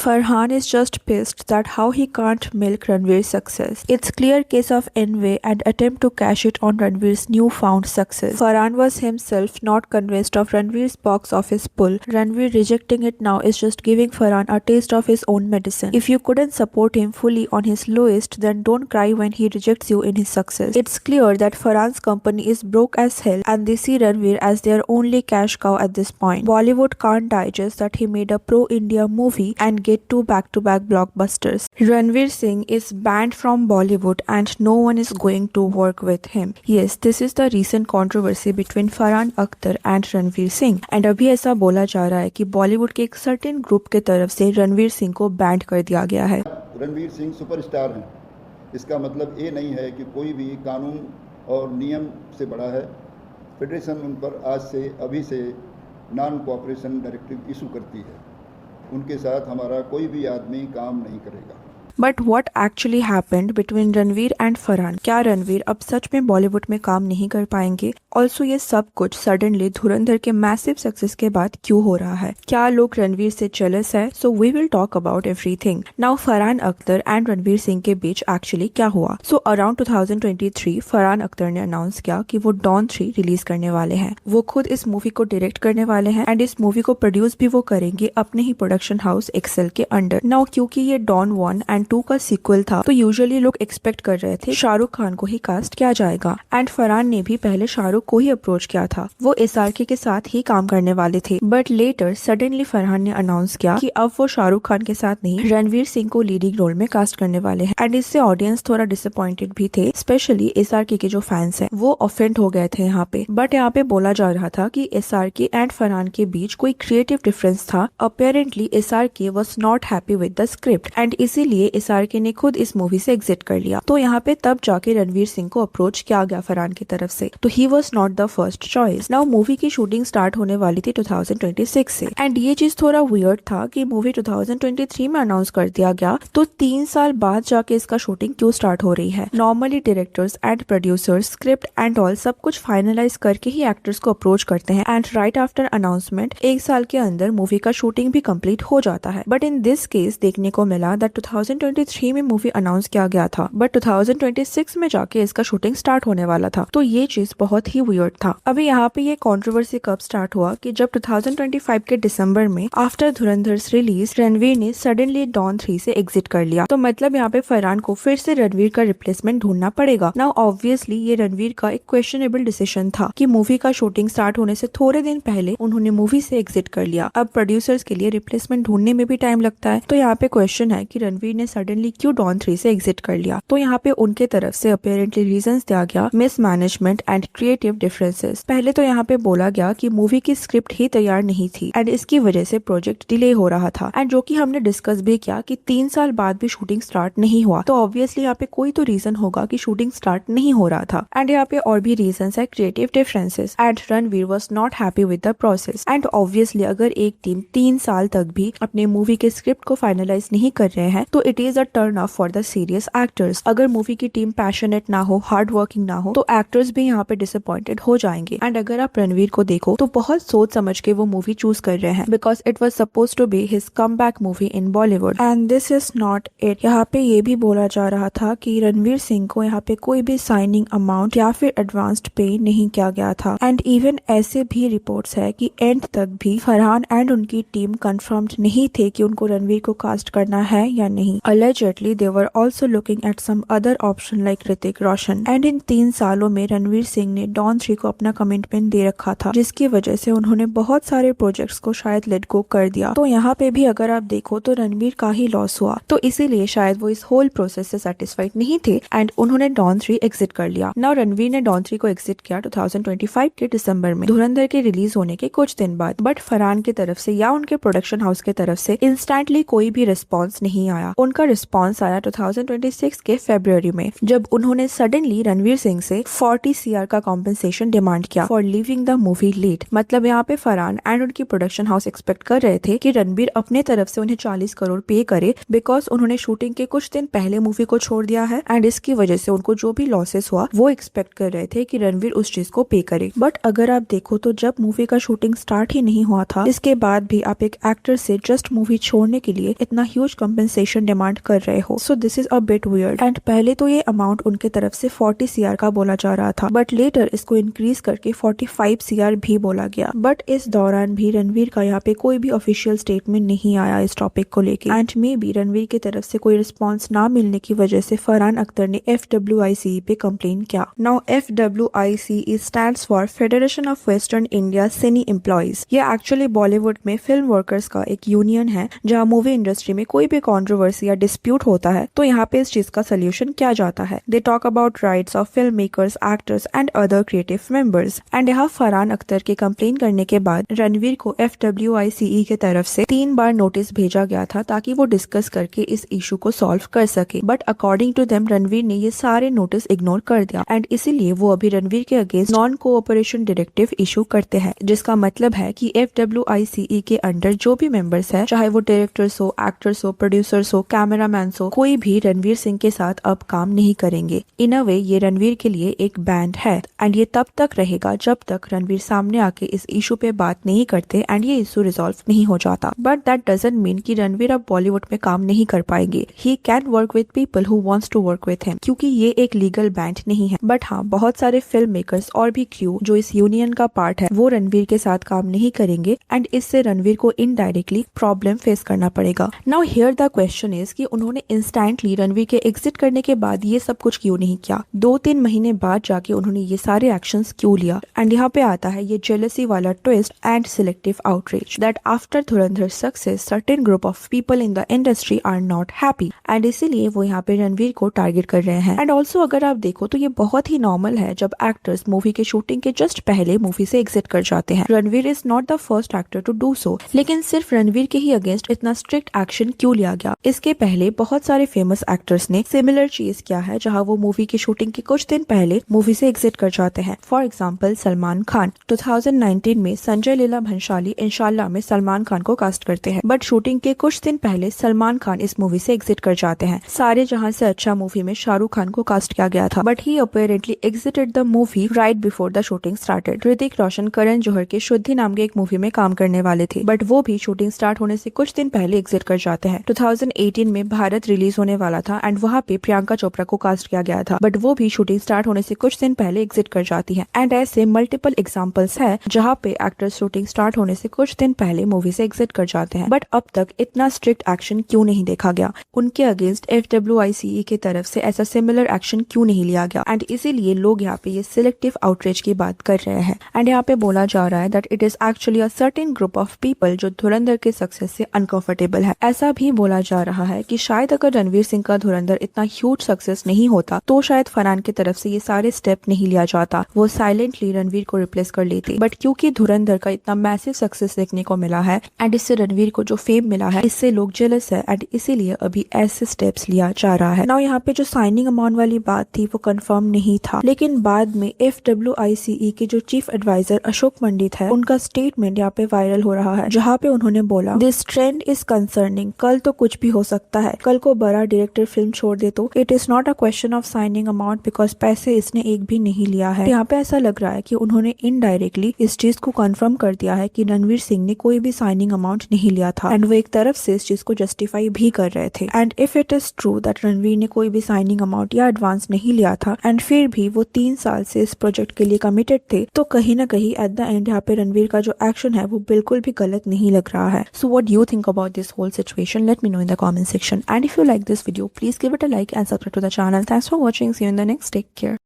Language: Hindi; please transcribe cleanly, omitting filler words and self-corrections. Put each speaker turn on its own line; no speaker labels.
Farhan is just pissed that how he can't milk Ranveer's success. It's clear case of envy and attempt to cash it on Ranveer's newfound success. Farhan was himself not convinced of Ranveer's box office pull. Ranveer rejecting it now is just giving Farhan a taste of his own medicine. If you couldn't support him fully on his lowest, then don't cry when he rejects you in his success. It's clear that Farhan's company is broke as hell and they see Ranveer as their only cash cow at this point. Bollywood can't digest that he made a pro-India movie and get two back-to-back blockbusters. Ranveer Singh is banned from Bollywood and no one is going to work with him. Yes, this is the recent controversy between Farhan Akhtar and Ranveer Singh. And अभी ऐसा बोला जा रहा है कि बॉलीवुड के एक सर्टेन ग्रुप के तरफ से रणवीर सिंह को बैंड कर दिया गया है।
रणवीर सिंह सुपरस्टार हैं, इसका मतलब ये नहीं है कि कोई भी कानून और नियम से बड़ा है। फेडरेशन उन पर आज से अभी से नॉन कोऑपरेशन डायरेक्टिव इशू करती है। उनके साथ हमारा कोई भी आदमी काम नहीं करेगा।
But what actually happened between Ranveer and Farhan? क्या रणवीर अब सच में बॉलीवुड में काम नहीं कर पाएंगे? ऑल्सो ये सब कुछ सडनली धुरंधर के मैसिव सक्सेस के बाद क्यों हो रहा है? क्या लोग रणवीर से जेलस है? So we will talk about everything. Now Farhan Akhtar and Ranveer Singh के बीच एक्चुअली क्या हुआ? सो अराउंड 2023 फरहान अख्तर ने अनाउंस किया कि वो डॉन 3 रिलीज करने वाले हैं। वो खुद इस मूवी को डायरेक्ट करने वाले हैं एंड इस मूवी को प्रोड्यूस भी वो करेंगे अपने ही प्रोडक्शन हाउस एक्सेल के अंडर। नाउ क्योंकि ये डॉन 1 एंड 2 का सीक्वल था तो यूजुअली लोग एक्सपेक्ट कर रहे थे शाहरुख खान को ही कास्ट किया जाएगा एंड फरहान ने भी पहले शाहरुख को ही अप्रोच किया था। वो एसआरके के साथ ही काम करने वाले थे बट लेटर सडनली फरहान ने अनाउंस किया कि अब वो शाहरुख खान के साथ नहीं रणवीर सिंह को लीडिंग रोल में कास्ट करने वाले हैं एंड इससे ऑडियंस थोड़ा डिसअपॉइंटेड भी थे, स्पेशली एसआरके के जो फैंस हैं वो ऑफेंड हो गए थे यहाँ पे। बट यहाँ पे बोला जा रहा था कि एसआरके एंड फरहान के बीच कोई क्रिएटिव डिफरेंस था। Apparently SRK was not happy with the script and इसीलिए एसआरके ने खुद इस मूवी से एग्जिट कर लिया। तो यहाँ पे तब जाके रणवीर सिंह को अप्रोच किया गया फरहान की तरफ से, तो he was not the first choice. Now movie की शूटिंग स्टार्ट होने वाली थी 2026 से एंड ये चीज थोड़ा वियर्ड था कि मूवी 2023 में अनाउंस कर दिया गया तो 3 साल बाद जाके इसका शूटिंग क्यों स्टार्ट हो रही है? Normally directors and producers script and all सब कुछ फाइनलाइज करके ही एक्टर्स को अप्रोच करते हैं एंड राइट आफ्टर अनाउंसमेंट 1 साल के अंदर मूवी का शूटिंग भी कंप्लीट हो जाता है। बट इन दिस केस देखने को मिला दैट 2023 में मूवी अनाउंस किया गया था बट 2026 में जाके इसका शूटिंग स्टार्ट होने वाला था, तो ये चीज बहुत ही वियर्ड था। अभी यहाँ पे ये कंट्रोवर्सी कब स्टार्ट हुआ कि जब 2025 के दिसंबर में आफ्टर धुरंधर्स रिलीज रणवीर ने सडनली डॉन 3 से एग्जिट कर लिया। तो मतलब यहाँ पे फरहान को फिर से रणवीर का रिप्लेसमेंट ढूंढना पड़ेगा। नाउ ऑब्वियसली ये रणवीर का एक क्वेश्चनेबल डिसीजन था कि मूवी का शूटिंग स्टार्ट होने से थोड़े दिन पहले उन्होंने मूवी से एग्जिट कर लिया। अब प्रोड्यूसर्स के लिए रिप्लेसमेंट ढूंढने में भी टाइम लगता है, तो यहाँ पे क्वेश्चन है कि रणवीर ने सडनली क्यों डॉन 3 से एग्जिट कर लिया। तो यहाँ पे उनके तरफ से अपेरेंटली रीजंस दिया गया मिसमैनेजमेंट एंड क्रिएटिव डिफरेंसेस। पहले तो यहाँ पे बोला गया कि मूवी की स्क्रिप्ट ही तैयार नहीं थी एंड इसकी वजह से प्रोजेक्ट डिले हो रहा था एंड जो कि हमने डिस्कस भी किया कि 3 साल बाद भी शूटिंग स्टार्ट नहीं हुआ, तो ऑब्वियसली यहाँ पे कोई तो रीजन होगा कि शूटिंग स्टार्ट नहीं हो रहा था। एंड यहाँ पे और भी रीजंस है creative differences and Ranveer was not happy with the process and obviously अगर एक टीम 3 साल तक भी अपने मूवी के स्क्रिप्ट को फाइनलाइज नहीं कर रहे हैं तो it is a turn off for the serious actors. अगर मूवी की टीम पैशनेट ना हो, हार्ड वर्किंग ना हो, तो एक्टर्स भी यहाँ पे डिसअपॉइंटेड हो जाएंगे। एंड अगर आप रणवीर को देखो तो बहुत सोच समझ के वो मूवी चूज कर रहे हैं because it was suppose to be his comeback movie in Bollywood and this is not it. यहाँ पे ये भी बोला जा रहा था कि रणवीर सिंह को यहाँ पे कोई भी साइनिंग अमाउंट या फिर एडवांस्ड पे नहीं किया गया था एंड इवन ऐसे भी रिपोर्ट्स है कि एंड तक भी फरहान एंड उनकी टीम कंफर्म्ड नहीं थे कि उनको रणवीर को कास्ट करना है या नहीं। Allegedly they were also looking at some other option like Hrithik Roshan and in 3 सालों में रणवीर सिंह ने डॉन 3 को अपना कमिटमेंट दे रखा था जिसकी वजह से उन्होंने बहुत सारे प्रोजेक्ट्स को शायद लेट गो कर दिया। तो यहाँ पे भी अगर आप देखो तो रणवीर का ही लॉस हुआ, तो इसीलिए शायद वो इस होल प्रोसेस से सेटिस्फाइड नहीं थे एंड उन्होंने डॉन 3 एग्जिट कर लिया। नाउ रणवीर ने डॉन 3 को एग्जिट किया 2025 के दिसंबर में धुरंधर के रिलीज होने के कुछ दिन बाद, बट फरहान की तरफ से या उनके प्रोडक्शन हाउस की तरफ से इंस्टेंटली कोई भी रिस्पॉन्स नहीं आया। उनका रिस्पॉन्स आया 2026 के फरवरी में जब उन्होंने सडनली रणवीर सिंह से 40 CR का कॉम्पेंसेशन कॉम्पेंसेशन डिमांड किया for leaving the movie late. मतलब यहाँ पे फरहान एंड उनकी प्रोडक्शन हाउस एक्सपेक्ट कर रहे थे कि रणवीर अपने तरफ से उन्हें 40 करोड़ पे करे बिकॉज उन्होंने शूटिंग के कुछ दिन पहले मूवी को छोड़ दिया है एंड इसकी वजह से उनको जो भी लॉसेस हुआ वो एक्सपेक्ट कर रहे थे कि रणवीर उस चीज को पे करे। बट अगर आप देखो तो जब मूवी का शूटिंग स्टार्ट ही नहीं हुआ था, इसके बाद भी आप एक एक्टर से जस्ट मूवी छोड़ने के लिए इतना ह्यूज कॉम्पेंसेशन डिमांड कर रहे हो। So this is a bit weird. And पहले तो ये अमाउंट उनके तरफ से 40 CR का बोला जा रहा था, बट लेटर इसको इंक्रीज करके 45 CR भी बोला गया। बट इस दौरान भी रणवीर का यहाँ पे कोई भी ऑफिशियल स्टेटमेंट नहीं आया इस टॉपिक को लेके एंड मे बी रणवीर की तरफ से कोई रिस्पॉन्स ना मिलने की वजह से फरहान अख्तर ने FWICE पे कंप्लेन किया। Now FWICE stands for federation of western India सिनी एम्प्लॉइज। ये एक्चुअली बॉलीवुड में फिल्म वर्कर्स का एक यूनियन है जहाँ मूवी इंडस्ट्री में कोई भी कंट्रोवर्सी या डिस्प्यूट होता है तो यहाँ पे इस चीज का सोल्यूशन किया जाता है। They talk about rights of film makers, actors and other creative members. And यहाँ फरहान अख्तर के कंप्लेन करने के बाद रणवीर को FWICE के तरफ से 3 बार नोटिस भेजा गया था ताकि वो डिस्कस करके इस इशू को सॉल्व कर सके। But according to them Ranveer ने ये सारे नोटिस इग्नोर कर दिया एंड इसीलिए वो अभी रणवीर के against non cooperation directive issue करते हैं, जिसका मतलब है कि FWICE के अंडर जो भी मेंबर्स है, चाहे वो डायरेक्टर्स हो, एक्टर्स हो, प्रोड्यूसर्स हो, कैमरामैन हो, कोई भी रणवीर सिंह के साथ अब काम नहीं करेंगे। इन अ वे ये रणवीर के लिए एक बैंड है एंड ये तब तक रहेगा जब तक रणवीर सामने आके इस इशू पे बात नहीं करते एंड ये इशू रिजॉल्व नहीं हो जाता। बट दैट डजंट मीन कि रणवीर अब बॉलीवुड में काम नहीं कर पाएंगे। He can work with people who wants to work with him, क्योंकि ये एक लीगल बैंड नहीं है। बट हाँ, बहुत सारे फिल्म मेकर्स और भी क्रू जो इस यूनियन का पार्ट है वो रणवीर के साथ काम नहीं करेंगे एंड इससे रणवीर को इनडायरेक्टली प्रॉब्लम फेस करना पड़ेगा। Now here the question is कि उन्होंने इंस्टेंटली रणवीर के एग्जिट करने के बाद ये सब कुछ क्यों नहीं किया? 2-3 महीने बाद जाके उन्होंने ये सारे एक्शंस क्यों लिया? एंड यहाँ पे आता है ये जेलसी वाला twist and selective outreach that after Dhurandhar success certain group of people in the industry are not happy and इसीलिए वो यहाँ पे रणवीर को टारगेट कर रहे हैं। एंड ऑल्सो अगर आप देखो तो ये बहुत ही नॉर्मल है जब एक्टर्स मूवी के शूटिंग के जस्ट पहले मूवी से एग्जिट कर जाते हैं। Ranveer is not the first actor to do so, लेकिन सिर्फ रणवीर के ही अगेंस्ट इतना स्ट्रिक्ट एक्शन क्यों लिया गया? इसके पहले बहुत सारे फेमस एक्टर्स ने सिमिलर चीज किया है जहाँ वो मूवी की शूटिंग के कुछ दिन पहले मूवी से एग्जिट कर जाते हैं। फॉर एग्जाम्पल सलमान खान 2019 में संजय लीला भंसाली इंशाल्लाह में सलमान खान को कास्ट करते हैं, बट शूटिंग के कुछ दिन पहले सलमान खान इस मूवी से एग्जिट कर जाते हैं। सारे जहां से अच्छा मूवी में शाहरुख खान को कास्ट किया गया था, but he apparently exited the movie right before the shooting started. Hrithik Roshan Karan Johar के शुद्धि नाम के एक मूवी में काम करने वाले थे, बट वो भी शूटिंग स्टार्ट होने से कुछ दिन पहले एग्जिट कर जाते हैं। 2018 में भारत रिलीज होने वाला था एंड वहाँ पे प्रियंका चोपड़ा को कास्ट किया गया था, बट वो भी शूटिंग स्टार्ट होने से कुछ दिन पहले एग्जिट कर जाती है। एंड ऐसे मल्टीपल एग्जाम्पल्स है जहाँ पे एक्टर्स शूटिंग स्टार्ट होने से कुछ दिन पहले मूवी से एग्जिट कर जाते हैं, बट अब तक इतना स्ट्रिक्ट एक्शन क्यों नहीं देखा गया? उनके अगेंस्ट FWICE की तरफ से ऐसा सिमिलर एक्शन क्यों नहीं लिया गया? एंड इसीलिए लोग यहाँ पे ये सिलेक्टिव आउटरीच की बात कर रहे हैं। एंड यहाँ पे बोला जा रहा है that it is actually a certain group of people जो धुरंधर के सक्सेस से अनकंफर्टेबल है। ऐसा भी बोला जा रहा है कि शायद अगर रणवीर सिंह का धुरंधर इतना ह्यूज सक्सेस नहीं होता तो शायद फरहान की तरफ से ये सारे स्टेप नहीं लिया जाता, वो साइलेंटली रणवीर को रिप्लेस कर लेते। बट क्योंकि धुरंधर का इतना मैसिव सक्सेस देखने को मिला है एंड इससे रणवीर को जो फेम मिला है इससे लोग जेलस है एंड इसीलिए अभी ऐसे स्टेप्स लिया जा रहा है। नाउ यहाँ पे जो साइनिंग अमाउंट वाली बात थी वो कंफर्म नहीं था, लेकिन बाद में FWICE के जो चीफ एडवाइजर अशोक पंडित है उनका स्टेटमेंट यहाँ पे वायरल हो रहा है, जहाँ पे उन्होंने बोला दिस ट्रेंड इज कंसर्निंग, कल तो कुछ भी हो सकता है, कल को बड़ा डायरेक्टर फिल्म छोड़ दे तो it is not a question of signing amount because पैसे इसने एक भी नहीं लिया है। यहाँ पे ऐसा लग रहा है कि उन्होंने इनडायरेक्टली इस चीज को कंफर्म कर दिया है कि रणवीर सिंह ने कोई भी साइनिंग अमाउंट नहीं लिया था एंड वो एक तरफ से इस चीज को जस्टिफाई भी कर रहे थे। And if it is true that Ranveer ने कोई भी साइनिंग अमाउंट या एडवांस नहीं लिया था एंड फिर भी वो 3 साल से इस प्रोजेक्ट के लिए कमिटेड थे, तो कहीं ना कहीं एट द एंड यहाँ पे रणवीर का जो एक्शन है वो बिल्कुल भी गलत नहीं लग रहा है। So what do you think about this whole situation? Let me know in the comment section and if you like this video please give it a like and subscribe to the channel. Thanks for watching, see you in the next, take care.